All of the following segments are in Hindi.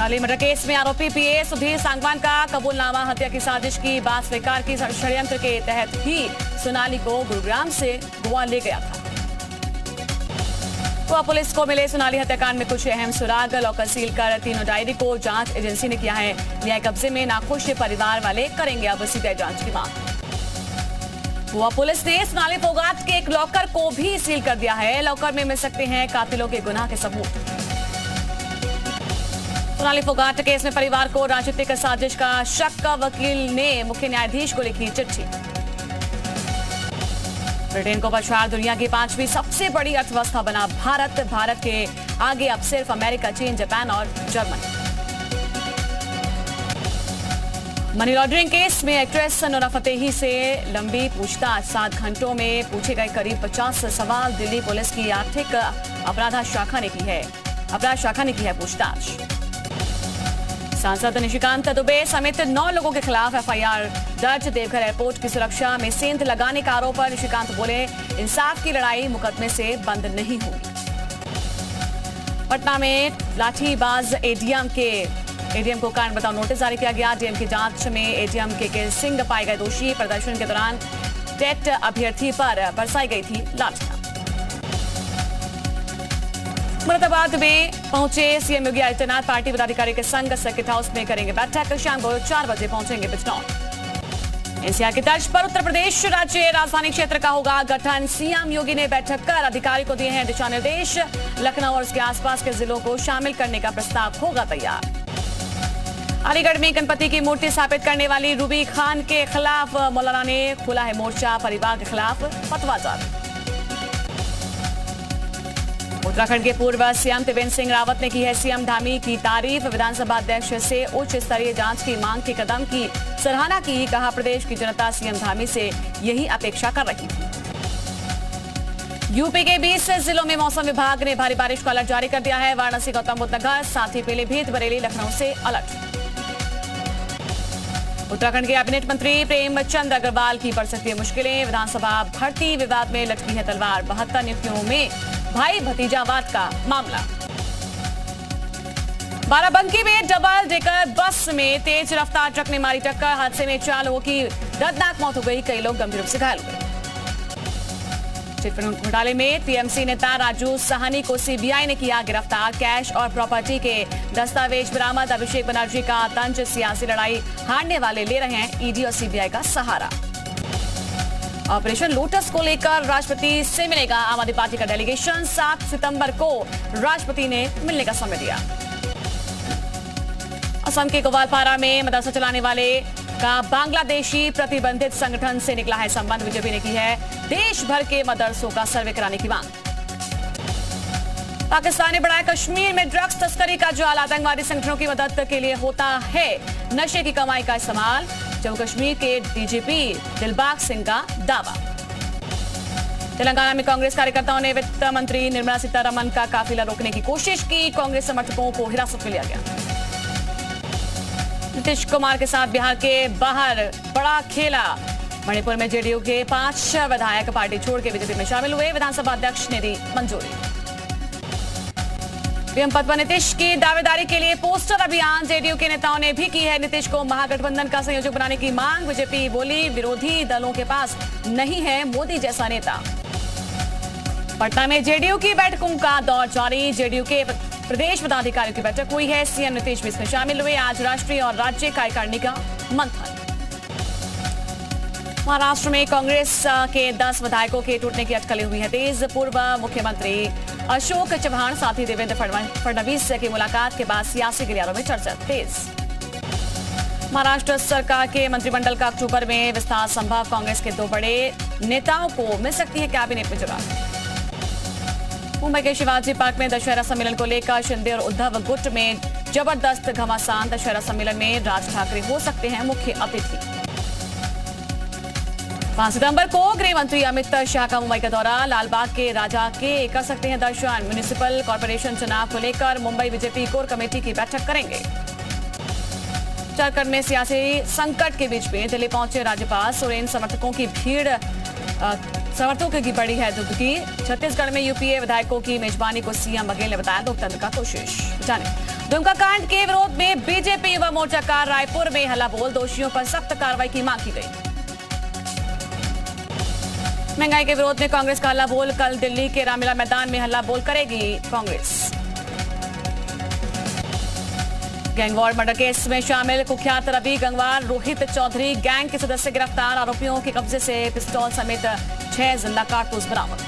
सोनाली मर्डर केस में आरोपी पीए सुधीर सांगवान का कबूलनामा, हत्या की साजिश की बात स्वीकार की। षड्यंत्र के तहत ही सोनाली को गुरुग्राम से गोवा ले गया था। गोवा पुलिस को मिले सोनाली हत्याकांड में कुछ अहम सुराग, लॉकर सील कर तीनों डायरी को जांच एजेंसी ने किया है न्याय कब्जे में। नाखुश परिवार वाले करेंगे अब सीबीआई जांच की मांग। गोवा पुलिस ने सोनाली फोगाट के एक लॉकर को भी सील कर दिया है। लॉकर में मिल सकते हैं कातिलों के गुनाह के सबूत। सोनाली फोगाट केस में परिवार को राजनीतिक साजिश का शक, वकील ने मुख्य न्यायाधीश को लिखी चिट्ठी। ब्रिटेन को पछाड़ दुनिया की 5वीं सबसे बड़ी अर्थव्यवस्था बना भारत। भारत के आगे अब सिर्फ अमेरिका, चीन, जापान और जर्मनी। मनी लॉन्ड्रिंग केस में एक्ट्रेस नूरा फतेही से लंबी पूछताछ, 7 घंटों में पूछे गए करीब 50 सवाल। दिल्ली पुलिस की आर्थिक अपराध शाखा ने की है पूछताछ। सांसद निशिकांत दुबे समेत 9 लोगों के खिलाफ एफआईआर दर्ज। देवघर एयरपोर्ट की सुरक्षा में सेंध लगाने का आरोप पर निशिकांत बोले, इंसाफ की लड़ाई मुकदमे से बंद नहीं होगी। पटना में लाठीबाज एडीएम को कारण बताओ नोटिस जारी किया गया। डीएम की जांच में एडीएम के सिंह पाए गए दोषी। प्रदर्शन के दौरान टेट अभ्यर्थी पर बरसाई गई थी लाठियां। मुरादाबाद में पहुंचे सीएम योगी आदित्यनाथ, पार्टी पदाधिकारी के संग सर्किट हाउस में करेंगे बैठक। शाम को 4 बजे पहुंचेंगे बिजनौर। एनसीआर की तर्ज पर उत्तर प्रदेश राज्य राजधानी क्षेत्र का होगा गठन। सीएम योगी ने बैठक कर अधिकारी को दिए हैं दिशा निर्देश। लखनऊ और उसके आसपास के जिलों को शामिल करने का प्रस्ताव होगा तैयार। अलीगढ़ में गणपति की मूर्ति स्थापित करने वाली रूबी खान के खिलाफ मौलाना ने खोला है मोर्चा। परिवार के खिलाफ फतवा जारी। उत्तराखंड के पूर्व सीएम त्रिवेंद्र सिंह रावत ने की है सीएम धामी की तारीफ। विधानसभा अध्यक्ष से उच्च स्तरीय जांच की मांग के कदम की सराहना की। कहा, प्रदेश की जनता सीएम धामी से यही अपेक्षा कर रही थी। यूपी के 20 जिलों में मौसम विभाग ने भारी बारिश का अलर्ट जारी कर दिया है। वाराणसी, गौतम बुद्ध नगर, साथ ही पीलीभीत, बरेली, लखनऊ से अलर्ट। उत्तराखंड के कैबिनेट मंत्री प्रेमचंद अग्रवाल की बढ़ सकती है मुश्किलें। विधानसभा भर्ती विवाद में लटकी है तलवार। 72 नियुक्तियों में भाई भतीजावाद का मामला। बाराबंकी में डबल डेकर बस में तेज रफ्तार ट्रक ने मारी टक्कर। हादसे में 4 लोगों की दर्दनाक मौत हो गई, कई लोग गंभीर रूप से घायल हुए। चिटफंड घोटाले में टीएमसी नेता राजू साहनी को सीबीआई ने किया गिरफ्तार। कैश और प्रॉपर्टी के दस्तावेज बरामद। अभिषेक बनर्जी का तंज, सियासी लड़ाई हारने वाले ले रहे हैं ईडी और सीबीआई का सहारा। ऑपरेशन लोटस को लेकर राष्ट्रपति से मिलेगा आम आदमी पार्टी का डेलीगेशन। 7 सितंबर को राष्ट्रपति ने मिलने का समय दिया। असम के गोवालपारा में मदरसा चलाने वाले का बांग्लादेशी प्रतिबंधित संगठन से निकला है संबंध। बीजेपी ने की है देश भर के मदरसों का सर्वे कराने की मांग। पाकिस्तान ने बढ़ाया कश्मीर में ड्रग्स तस्करी का जाल। आतंकवादी संगठनों की मदद के लिए होता है नशे की कमाई का इस्तेमाल। जम्मू कश्मीर के डीजीपी दिलबाग सिंह का दावा। तेलंगाना में कांग्रेस कार्यकर्ताओं ने वित्त मंत्री निर्मला सीतारमण का काफिला रोकने की कोशिश की। कांग्रेस समर्थकों को हिरासत में लिया गया। नीतीश कुमार के साथ बिहार के बाहर बड़ा खेला। मणिपुर में जेडीयू के 5 विधायक पार्टी छोड़ के बीजेपी में शामिल हुए। विधानसभा अध्यक्ष ने दी मंजूरी। पीएम पद पर नीतीश की दावेदारी के लिए पोस्टर अभियान। जेडीयू के नेताओं ने भी की है नीतीश को महागठबंधन का संयोजक बनाने की मांग। बीजेपी बोली, विरोधी दलों के पास नहीं है मोदी जैसा नेता। पटना में जेडीयू की बैठकों का दौर जारी। जेडीयू के प्रदेश पदाधिकारियों की बैठक हुई है। सीएम नीतीश भी इसमें शामिल हुए। आज राष्ट्रीय और राज्य कार्यकारिणी का मंथन। महाराष्ट्र में कांग्रेस के 10 विधायकों के टूटने की अटकलें हुई है तेज। पूर्व मुख्यमंत्री अशोक चव्हाण साथ ही देवेंद्र फडणवीस की मुलाकात के बाद सियासी गलियारों में चर्चा तेज। महाराष्ट्र सरकार के मंत्रिमंडल का अक्टूबर में विस्तार संभव। कांग्रेस के 2 बड़े नेताओं को मिल सकती है कैबिनेट में जगह। मुंबई के शिवाजी पार्क में दशहरा सम्मेलन को लेकर शिंदे और उद्धव गुट में जबरदस्त घमासान। दशहरा सम्मेलन में राज ठाकरे हो सकते हैं मुख्य अतिथि। 5 सितंबर को गृह मंत्री अमित शाह का मुंबई का दौरा। लालबाग के राजा के कर सकते हैं दर्शन। म्युनिसिपल कॉर्पोरेशन चुनाव को लेकर मुंबई बीजेपी कोर कमेटी की बैठक करेंगे। झारखंड में सियासी संकट के बीच में दिल्ली पहुंचे राज्यपाल सोरेन। समर्थकों की बड़ी है दुखी। छत्तीसगढ़ में यूपीए विधायकों की मेजबानी को सीएम बघेल ने बताया लोकतंत्र का कोशिश। जाने दुमका कांड के विरोध में बीजेपी युवा मोर्चा का रायपुर में हल्ला बोल, दोषियों पर सख्त कार्रवाई की मांग की गई। महंगाई के विरोध में कांग्रेस का हल्ला बोल, कल दिल्ली के रामलीला मैदान में हल्ला बोल करेगी कांग्रेस। गैंगवार मर्डर केस में शामिल कुख्यात रवि गंगवार रोहित चौधरी गैंग के सदस्य गिरफ्तार, आरोपियों के कब्जे से पिस्तौल समेत 6 जिंदा कारतूस बरामद।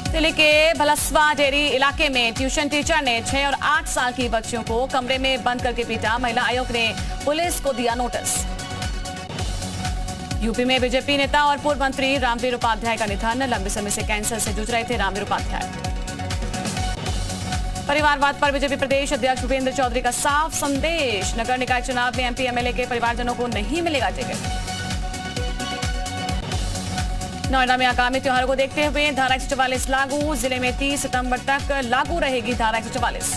दिल्ली के भलसवा डेरी इलाके में ट्यूशन टीचर ने 6 और 8 साल की बच्चियों को कमरे में बंद करके पीटा, महिला आयोग ने पुलिस को दिया नोटिस। यूपी में बीजेपी नेता और पूर्व मंत्री रामवीर उपाध्याय का निधन, लंबे समय से कैंसर से जूझ रहे थे रामवीर उपाध्याय। परिवारवाद पर बीजेपी प्रदेश अध्यक्ष भूपेंद्र चौधरी का साफ संदेश, नगर निकाय चुनाव में एमपी एमएलए के परिवारजनों को नहीं मिलेगा टिकट। नोएडा में आगामी त्योहारों को देखते हुए धारा 144 लागू, जिले में 30 सितंबर तक लागू रहेगी धारा 144।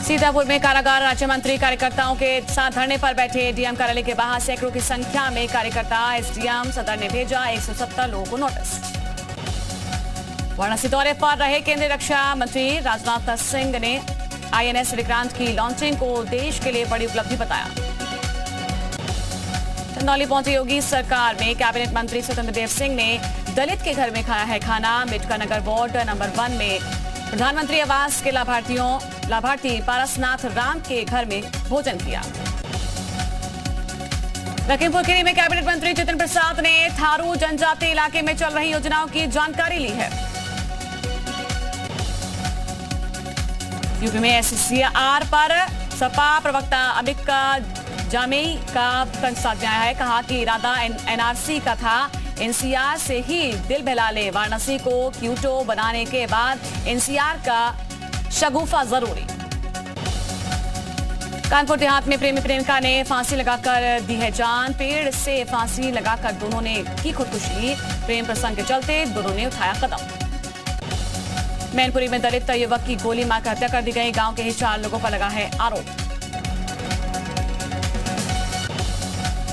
सीतापुर में कारागार राज्य मंत्री कार्यकर्ताओं के साथ धरने पर बैठे, डीएम कार्यालय के बाहर सैकड़ों की संख्या में कार्यकर्ता, एसडीएम सदर ने भेजा 170 लोगों को नोटिस। वाराणसी दौरे पर रहे केंद्रीय रक्षा मंत्री राजनाथ सिंह ने आईएनएस विक्रांत की लॉन्चिंग को देश के लिए बड़ी उपलब्धि बताया। चंदौली पहुंचे योगी सरकार में कैबिनेट मंत्री स्वतंत्र देव सिंह ने दलित के घर में खाया है खाना, मेटका नगर वार्ड नंबर 1 में प्रधानमंत्री आवास के लाभार्थी पारसनाथ राम के घर में भोजन किया। लखीमपुर खीरी में कैबिनेट मंत्री जितिन प्रसाद ने थारू जनजाति इलाके में चल रही योजनाओं की जानकारी ली है। यूपी में एससीआर पर सपा प्रवक्ता अमिक जामेई का तंज साध गया है, कहा कि इरादा एनआरसी का था, एनसीआर से ही दिल बहला ले, वाराणसी को क्यूटो बनाने के बाद एनसीआर का शगुफा जरूरी। कानपुर देहात में प्रेमी प्रेमिका ने फांसी लगाकर दी है जान, पेड़ से फांसी लगाकर दोनों ने की खुदकुशी, प्रेम प्रसंग के चलते दोनों ने उठाया कदम। मैनपुरी में दलित युवक की गोली मारकर हत्या कर दी गई, गांव के ही 4 लोगों पर लगा है आरोप।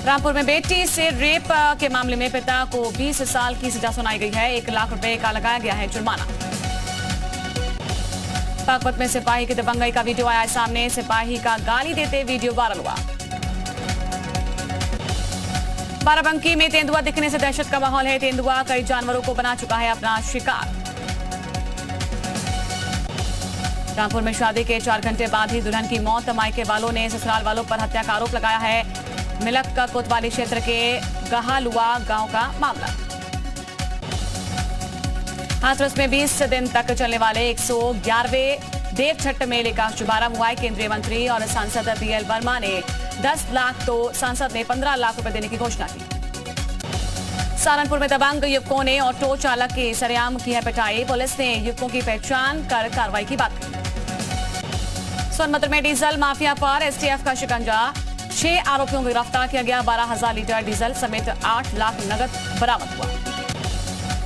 रामपुर में बेटी से रेप के मामले में पिता को 20 साल की सजा सुनाई गई है, 1 लाख रुपए का लगाया गया है जुर्माना। बागपत में सिपाही की दबंगई का वीडियो आया सामने, सिपाही का गाली देते वीडियो वायरल हुआ। बाराबंकी में तेंदुआ दिखने से दहशत का माहौल है, तेंदुआ कई जानवरों को बना चुका है अपना शिकार। रामपुर में शादी के 4 घंटे बाद ही दुल्हन की मौत, मायके वालों ने ससुराल वालों पर हत्या का आरोप लगाया है। मिलक का कोतवाली क्षेत्र के गहालुआ गांव का मामला। हाथरस में 20 दिन तक चलने वाले 111वें देवछठ मेले का शुभारंभ हुआ है। केंद्रीय मंत्री और सांसद बीएल वर्मा ने 10 लाख तो सांसद ने 15 लाख रुपए देने की घोषणा की। सहारनपुर में दबंग युवकों ने ऑटो चालक की सरेआम की है पिटाई, पुलिस ने युवकों की पहचान कर कार्रवाई की बात कही। सोनभद्र में डीजल माफिया पर एसटीएफ का शिकंजा, 6 आरोपियों को गिरफ्तार किया गया, 12,000 लीटर डीजल समेत 8 लाख नगद बरामद हुआ।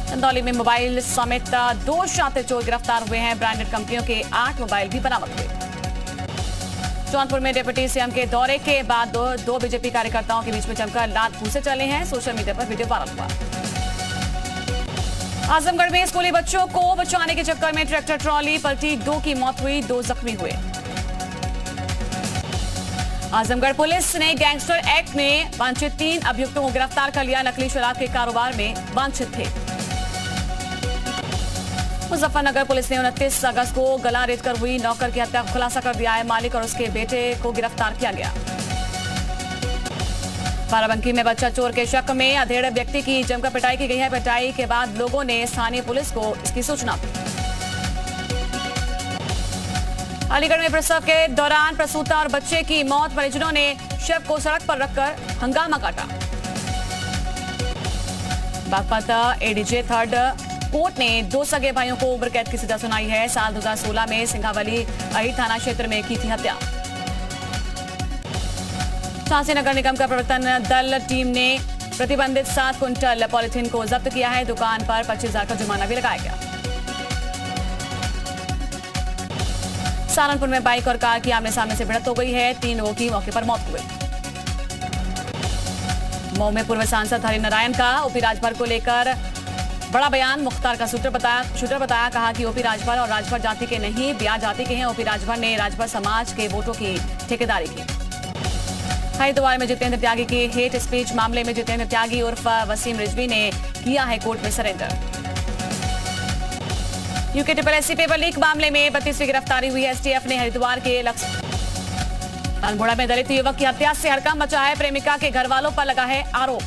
चंदौली में मोबाइल समेत 2 शातिर चोर गिरफ्तार हुए हैं, ब्रांडेड कंपनियों के 8 मोबाइल भी बरामद हुए। जौनपुर में डिप्टी सीएम के दौरे के बाद दो बीजेपी कार्यकर्ताओं के बीच में जमकर लात घूंसे चले हैं, सोशल मीडिया पर वीडियो वायरल हुआ। आजमगढ़ में स्कूली बच्चों को बचाने के चक्कर में ट्रैक्टर ट्रॉली पलटी, 2 की मौत हुई, 2 जख्मी हुए। आजमगढ़ पुलिस ने गैंगस्टर एक्ट में वांछित 3 अभियुक्तों को गिरफ्तार कर लिया, नकली शराब के कारोबार में वांछित थे। मुजफ्फरनगर पुलिस ने 29 अगस्त को गला रेतकर हुई नौकर की हत्या का खुलासा कर दिया है, मालिक और उसके बेटे को गिरफ्तार किया गया। बाराबंकी में बच्चा चोर के शक में अधेड़ व्यक्ति की जमकर पिटाई की गई है, पिटाई के बाद लोगों ने स्थानीय पुलिस को इसकी सूचना दी। अलीगढ़ में प्रसव के दौरान प्रसूता और बच्चे की मौत, परिजनों ने शव को सड़क पर रखकर हंगामा काटा। बागपत एडीजे 3rd कोर्ट ने 2 सगे भाइयों को उम्र कैद की सजा सुनाई है, साल 2016 में सिंघावली अहिर थाना क्षेत्र में की थी हत्या। झांसी नगर निगम का प्रवर्तन दल टीम ने प्रतिबंधित 7 क्विंटल पॉलिथीन को जब्त किया है, दुकान पर 25,000 का जुर्माना भी लगाया गया। सहारनपुर में बाइक और कार की आमने सामने से भिड़ंत हो गई है, 3 लोगों की मौके पर मौत हो गई। मऊ में पूर्व सांसद हरिनारायण का ओपी राजभर को लेकर बड़ा बयान मुख्तार का शूटर बताया कहा कि ओपी राजभर और राजभर जाति के नहीं, बिहार जाति के हैं। ओपी राजभर ने राजभर समाज के वोटों की ठेकेदारी की। हरिद्वार में जितेंद्र त्यागी की हेट स्पीच मामले में जितेंद्र त्यागी उर्फ वसीम रिजवी ने किया है कोर्ट में surrender. UK SSC paper leak मामले में 32वीं गिरफ्तारी हुई। एसटीएफ ने हरिद्वार के अल्मोड़ा में दलित युवक की हत्या से हड़कंप मचा है। प्रेमिका के घर वालों पर लगा है आरोप।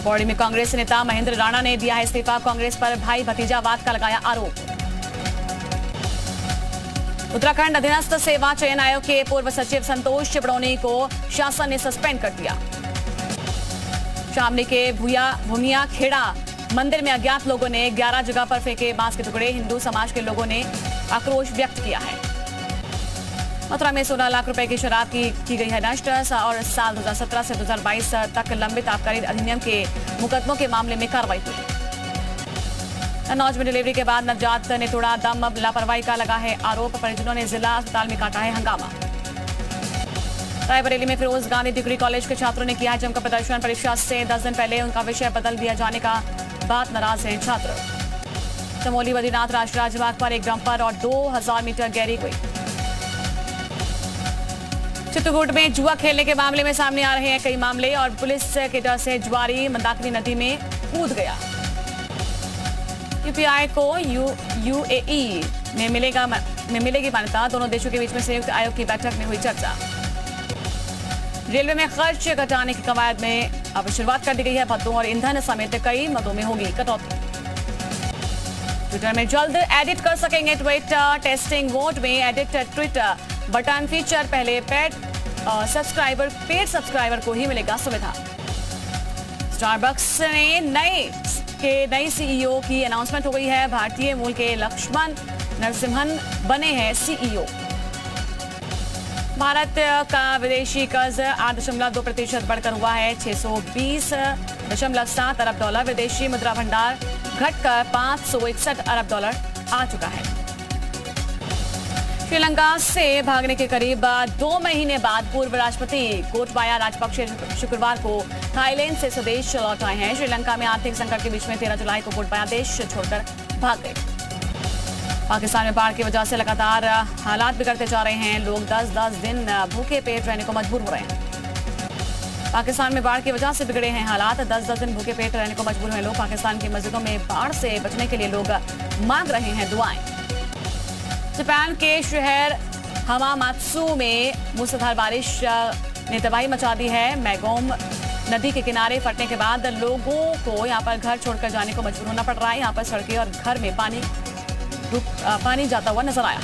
पौड़ी में कांग्रेस नेता महेंद्र राणा ने दिया है इस्तीफा। कांग्रेस पर भाई भतीजावाद का लगाया आरोप। उत्तराखंड अधीनस्थ सेवा चयन आयोग के पूर्व सचिव संतोष बड़ौनी को शासन ने सस्पेंड कर दिया। शामली के भूमिया खेड़ा मंदिर में अज्ञात लोगों ने 11 जगह पर फेंके बांस के टुकड़े। हिंदू समाज के लोगों ने आक्रोश व्यक्त किया है। मथुरा में 16 लाख रुपए की शराब की गई है नष्ट। और साल 2017 से 2022 तक लंबित आबकारी अधिनियम के मुकदमों के मामले में कार्रवाई हुई। नौज में डिलीवरी के बाद नवजात ने तोड़ा दम, लापरवाही का लगा है आरोप। परिजनों ने जिला अस्पताल में काटा है हंगामा। रायबरेली में फिरोज गांधी डिग्री कॉलेज के छात्रों ने किया जमकर प्रदर्शन। परीक्षा से 10 दिन पहले उनका विषय बदल दिया जाने का बात नाराज हैं छात्र। चमोली बद्रीनाथ राष्ट्रीय राजमार्ग पर एक डंपर और 2000 मीटर गहरी हुई। चित्रकूट में जुआ खेलने के मामले में सामने आ रहे हैं कई मामले और पुलिस के डर से जुआरी मंदाकिनी नदी में कूद गया। यूपीआई को यूएई में मिलेगी मान्यता। दोनों देशों के बीच में संयुक्त आयोग की बैठक में हुई चर्चा। रेलवे में खर्च घटाने की कवायद में अब शुरुआत कर दी गई है। भत्तों और ईंधन समेत कई मदों में होगी कटौती। ट्विटर में जल्द एडिट कर सकेंगे ट्वीट। टेस्टिंग मोड में एडिट ट्विटर बटन फीचर पहले पेड सब्सक्राइबर को ही मिलेगा सुविधा। स्टारबक्स ने नई सीईओ की अनाउंसमेंट हो गई है। भारतीय मूल के लक्ष्मण नरसिम्हन बने हैं सीईओ। भारत का विदेशी कर्ज 8.2% बढ़कर हुआ है 620.7 अरब डॉलर। विदेशी मुद्रा भंडार घटकर 561 अरब डॉलर आ चुका है। श्रीलंका से भागने के करीब 2 महीने बाद पूर्व राष्ट्रपति गोटबाया राजपक्षे शुक्रवार को थाईलैंड से स्वदेश लौट आए हैं। श्रीलंका में आर्थिक संकट के बीच में 13 जुलाई को गोटबाया देश छोड़कर भाग गए। पाकिस्तान में बाढ़ की वजह से लगातार हालात बिगड़ते जा रहे हैं। लोग 10-10 दिन भूखे पेट रहने को मजबूर हो रहे हैं। पाकिस्तान में बाढ़ की वजह से बिगड़े हैं हालात। 10-10 दिन भूखे पेट रहने को मजबूर हैं लोग। पाकिस्तान की मस्जिदों में बाढ़ से बचने के लिए लोग मांग रहे हैं दुआएं। जापान के शहर हमामात्सु में मूसलाधार बारिश ने तबाही मचा दी है। मैगोम नदी के किनारे फटने के बाद लोगों को यहाँ पर घर छोड़कर जाने को मजबूर होना पड़ रहा है। यहाँ पर सड़कें और घर में पानी जाता हुआ नजर आया।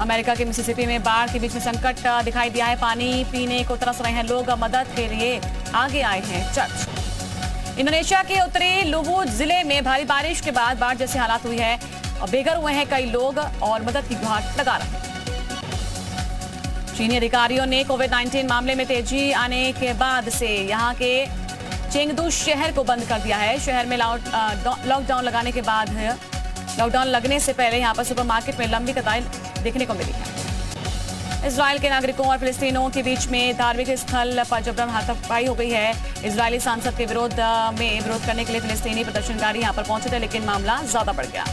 अमेरिका के मिसिसिपी में बाढ़ के बीच में संकट दिखाई दिया है। पानी पीने को तरस रहे हैं लोग। मदद के लिए आगे आए हैं चर्च। इंडोनेशिया के उत्तरी लुबु जिले में भारी बारिश के बाद बाढ़ जैसी हालात हुई है और बेघर हुए हैं कई लोग और मदद की गुहार लगा रहे हैं। चीनी अधिकारियों ने कोविड-19 मामले में तेजी आने के बाद से यहां के चेंगदू शहर को बंद कर दिया है। शहर में लॉकडाउन लगने से पहले यहां पर सुपरमार्केट में लंबी कतारें देखने को मिली है। इजराइल के नागरिकों और फिलिस्तीनियों के बीच में धार्मिक स्थल पर जबरन हाथापाई हो गई है। इजरायली सांसद के विरोध करने के लिए फिलिस्तीनी प्रदर्शनकारी यहां पर पहुंचे थे, लेकिन मामला ज्यादा बढ़ गया।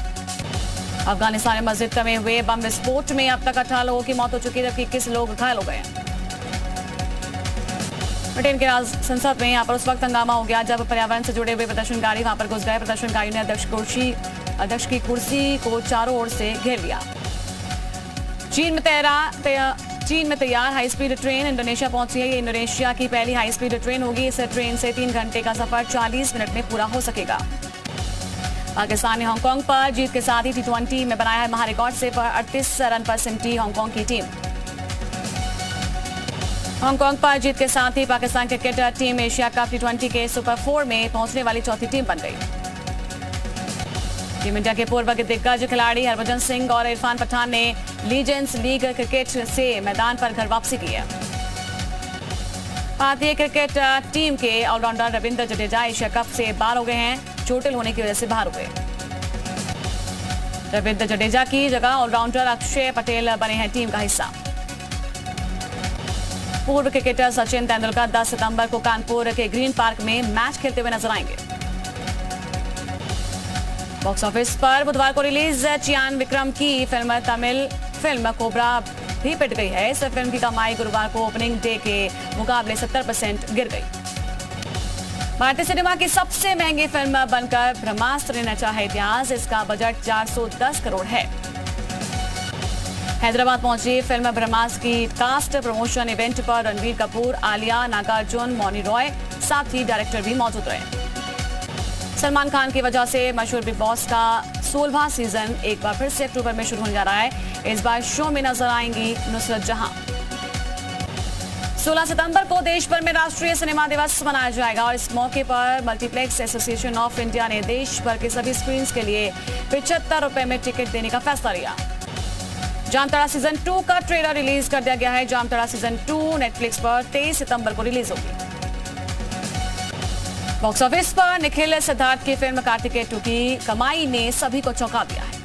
अफगानिस्तान में मस्जिद में हुए बम विस्फोट में अब तक 18 लोगों की मौत हो चुकी है, जबकि 21 लोग घायल हो गए। ब्रिटेन के संसद में यहाँ पर उस वक्त हंगामा हो गया जब पर्यावरण से जुड़े हुए प्रदर्शनकारी वहां पर घुस गए। प्रदर्शनकारियों ने अध्यक्ष की कुर्सी को चारों ओर से घेर लिया। चीन में तैयार हाई स्पीड ट्रेन इंडोनेशिया पहुंची है। ये इंडोनेशिया की पहली हाई स्पीड ट्रेन होगी। इस ट्रेन से 3 घंटे का सफर 40 मिनट में पूरा हो सकेगा। पाकिस्तान ने हांगकांग पर जीत के साथ ही T20 में बनाया है महारिकॉर्ड से 38 रन पर सिमटी हांगकांग की टीम। हांगकांग पर जीत के साथ ही Pakistan cricket team Asia cup T20 के सुपर 4 में पहुंचने वाली चौथी टीम बन गई। टीम इंडिया के पूर्व दिग्गज खिलाड़ी हरभजन सिंह और इरफान पठान ने लीजेंड्स लीग क्रिकेट से मैदान पर घर वापसी की है। भारतीय क्रिकेट टीम के all rounder Ravindra Jadeja Asia Cup से बाहर हो गए हैं। चोटिल होने की वजह से बाहर हो गए। रविंद्र जडेजा की जगह ऑलराउंडर अक्षय पटेल बने हैं टीम का हिस्सा। पूर्व क्रिकेटर सचिन तेंदुलकर 10 सितंबर को कानपुर के ग्रीन पार्क में मैच खेलते हुए नजर आएंगे। बॉक्स ऑफिस पर बुधवार को रिलीज चियान विक्रम की फिल्म तमिल फिल्म कोबरा भी पिट गई है। इस फिल्म की कमाई गुरुवार को ओपनिंग डे के मुकाबले 70% गिर गई। भारतीय सिनेमा की सबसे महंगी फिल्म बनकर ब्रह्मास्त्र ने रचा है इतिहास। इसका बजट 410 करोड़ है। हैदराबाद पहुंची फिल्म ब्रह्मास्त्र की कास्ट प्रमोशन इवेंट पर रणबीर कपूर, आलिया, नागार्जुन, मौनी रॉय, साथ ही डायरेक्टर भी मौजूद रहे। सलमान खान की वजह से मशहूर बिग बॉस का 16वां सीजन एक बार फिर से अक्टूबर में शुरू होने जा रहा है। इस बार शो में नजर आएंगी नुसरत जहां। 16 सितंबर को देश भर में राष्ट्रीय सिनेमा दिवस मनाया जाएगा और इस मौके पर मल्टीप्लेक्स एसोसिएशन ऑफ इंडिया ने देश भर के सभी स्क्रीन के लिए 75 रुपए में टिकट देने का फैसला लिया। जामताड़ा सीजन 2 का ट्रेलर रिलीज कर दिया गया है। जामताड़ा सीजन 2 नेटफ्लिक्स पर 23 सितंबर को रिलीज होगी। बॉक्स ऑफिस पर निखिल सिद्धार्थ की फिल्म कार्तिकेय 2 की कमाई ने सभी को चौंका दिया है।